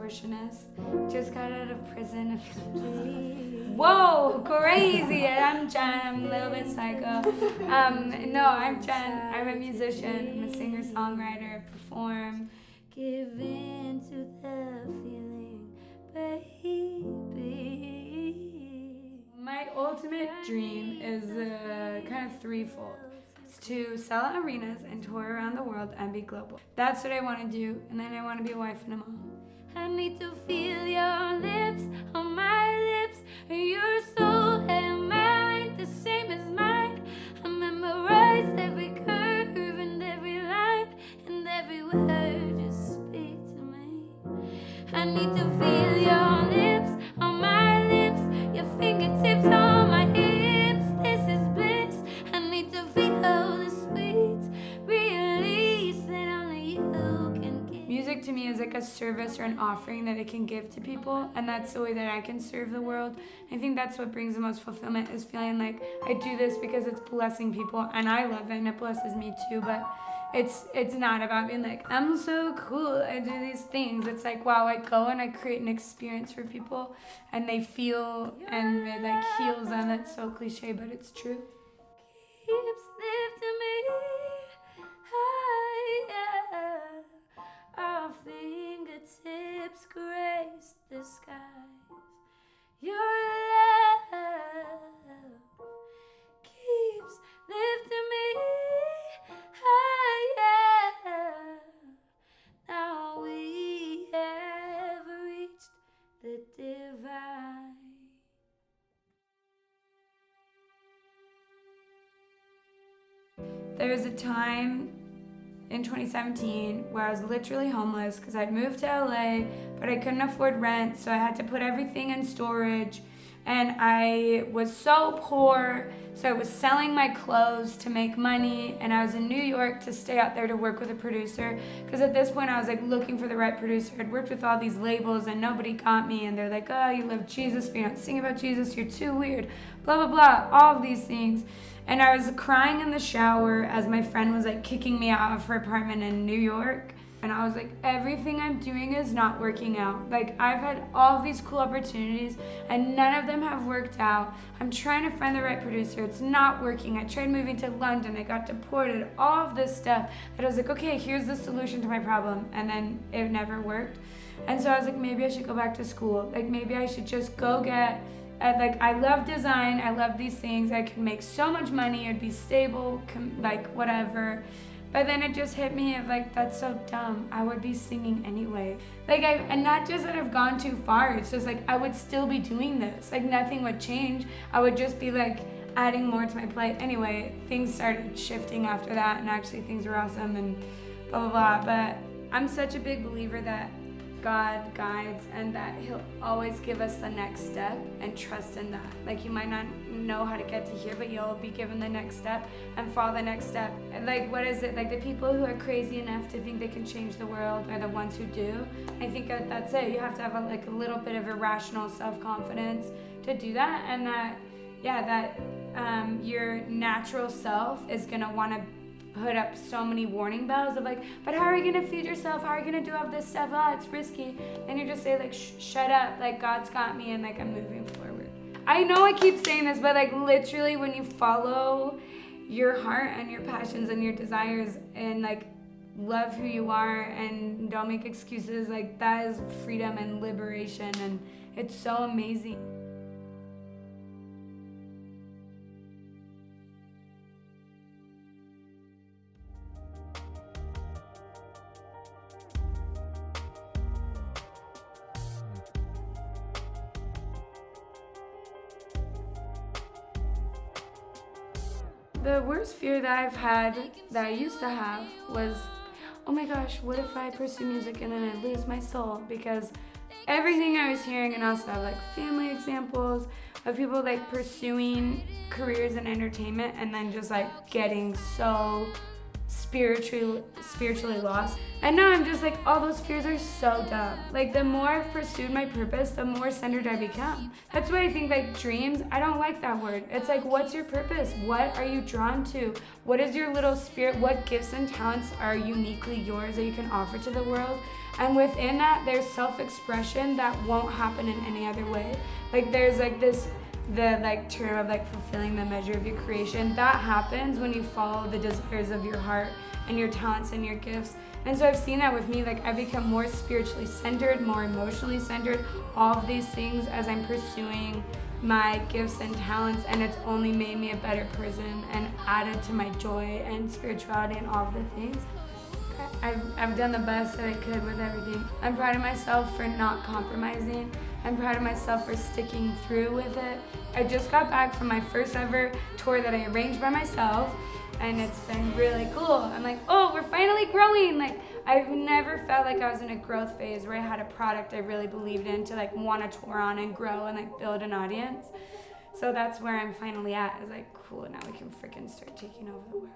contortionist. Just got out of prison. Whoa, crazy! I'm Jenn. I'm a little bit psycho. No, I'm Jenn. I'm a musician. I'm a singer-songwriter. Perform. Give in to the feeling, baby. My ultimate dream is kind of threefold. It's to sell out arenas and tour around the world and be global. That's what I want to do, and then I want to be a wife and a mom. I need to feel your lips on my lips. Your soul and mine, the same as mine. I memorize every curve and every line and every word. Just speak to me. I need to feel your lips on my lips. Your fingertips on my hips. This is bliss. I need to feel the sweet release that only you can give. Music to me is like a service or an offering that I can give to people, and that's the way that I can serve the world. I think that's what brings the most fulfillment, is feeling like I do this because it's blessing people, and I love it, and it blesses me too, but it's not about being like, I'm so cool, I do these things. It's like, wow, I go and I create an experience for people, and they feel, and it like heals them. That's so cliche, but it's true. Keeps lifting me higher. Our fingertips grace the skies. Your love keeps lifting me higher. Now we have reached the divine. There was a time in 2017 where I was literally homeless because I'd moved to LA, but I couldn't afford rent, so I had to put everything in storage, and I was so poor, so I was selling my clothes to make money, and I was in New York to stay out there to work with a producer, because at this point I was like looking for the right producer. I'd worked with all these labels and nobody got me, and they're like, oh, you love Jesus, but you don't sing about Jesus, you're too weird, blah, blah, blah, all of these things. And I was crying in the shower as my friend was like kicking me out of her apartment in New York. And I was like, everything I'm doing is not working out. Like, I've had all of these cool opportunities and none of them have worked out. I'm trying to find the right producer. It's not working. I tried moving to London. I got deported. All of this stuff that I was like, okay, here's the solution to my problem. And then it never worked. And so I was like, maybe I should go back to school. Like, maybe I should just go get... I love design, I love these things, I could make so much money, it'd be stable, like whatever. But then it just hit me of like, that's so dumb, I would be singing anyway. And not just that I've gone too far, it's just like, I would still be doing this. Like, nothing would change, I would just be like, adding more to my plate. Anyway, things started shifting after that, and actually things were awesome and blah, blah, blah. But I'm such a big believer that God guides and that He'll always give us the next step, and trust in that. Like, you might not know how to get to here, but you'll be given the next step and follow the next step. And like, what is it? Like, the people who are crazy enough to think they can change the world are the ones who do. I think that's it. You have to have a little bit of irrational self-confidence to do that, and that your natural self is gonna want to put up so many warning bells of like, but how are you gonna feed yourself? How are you gonna do all this stuff? Oh, it's risky. And you just say like, shut up, like God's got me, and like I'm moving forward. I know I keep saying this, but like literally when you follow your heart and your passions and your desires and like love who you are and don't make excuses, like that is freedom and liberation, and it's so amazing. The worst fear that I've had, that I used to have, was, oh my gosh, what if I pursue music and then I lose my soul? Because everything I was hearing, and also like family examples of people like pursuing careers in entertainment and then just like getting so spiritually lost. And now I'm just like, all those fears are so dumb. Like, the more I've pursued my purpose, the more centered I become. That's why I think like dreams, I don't like that word. It's like, what's your purpose? What are you drawn to? What is your little spirit? What gifts and talents are uniquely yours that you can offer to the world? And within that, there's self-expression that won't happen in any other way. Like there's like this, the like term of like fulfilling the measure of your creation. That happens when you follow the desires of your heart and your talents and your gifts. And so I've seen that with me, like I become more spiritually centered, more emotionally centered, all of these things as I'm pursuing my gifts and talents, and it's only made me a better person and added to my joy and spirituality and all of the things. I've done the best that I could with everything. I'm proud of myself for not compromising. I'm proud of myself for sticking through with it. I just got back from my first ever tour that I arranged by myself, and it's been really cool. I'm like, oh, we're finally growing. Like, I've never felt like I was in a growth phase where I had a product I really believed in to like want to tour on and grow and like build an audience. So that's where I'm finally at. Is like, cool, now we can freaking start taking over the world.